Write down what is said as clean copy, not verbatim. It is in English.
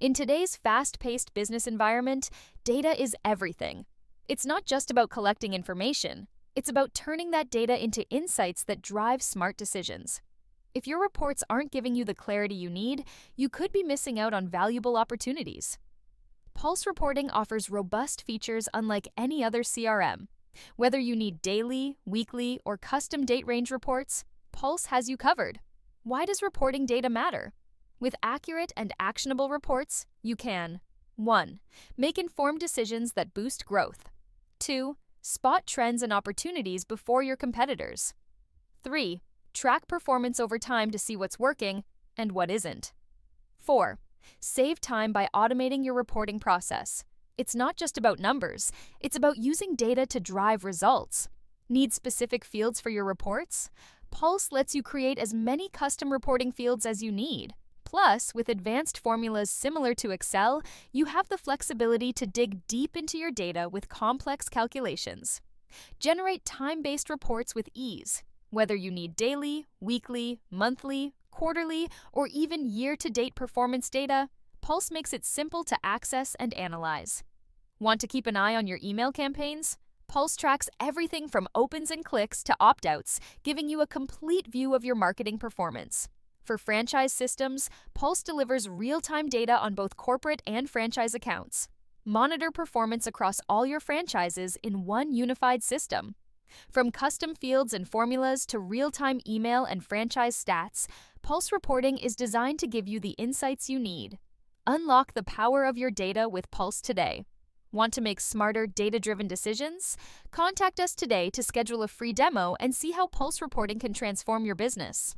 In today's fast-paced business environment, data is everything. It's not just about collecting information, it's about turning that data into insights that drive smart decisions. If your reports aren't giving you the clarity you need, you could be missing out on valuable opportunities. Pulse Reporting offers robust features unlike any other CRM. Whether you need daily, weekly, or custom date range reports, Pulse has you covered. Why does reporting data matter? With accurate and actionable reports, you can 1. Make informed decisions that boost growth. 2. Spot trends and opportunities before your competitors. 3. Track performance over time to see what's working and what isn't. 4. Save time by automating your reporting process. It's not just about numbers, it's about using data to drive results. Need specific fields for your reports? Pulse lets you create as many custom reporting fields as you need. Plus, with advanced formulas similar to Excel, you have the flexibility to dig deep into your data with complex calculations. Generate time-based reports with ease. Whether you need daily, weekly, monthly, quarterly, or even year-to-date performance data, Pulse makes it simple to access and analyze. Want to keep an eye on your email campaigns? Pulse tracks everything from opens and clicks to opt-outs, giving you a complete view of your marketing performance. For franchise systems, Pulse delivers real-time data on both corporate and franchise accounts. Monitor performance across all your franchises in one unified system. From custom fields and formulas to real-time email and franchise stats, Pulse Reporting is designed to give you the insights you need. Unlock the power of your data with Pulse today. Want to make smarter, data-driven decisions? Contact us today to schedule a free demo and see how Pulse Reporting can transform your business.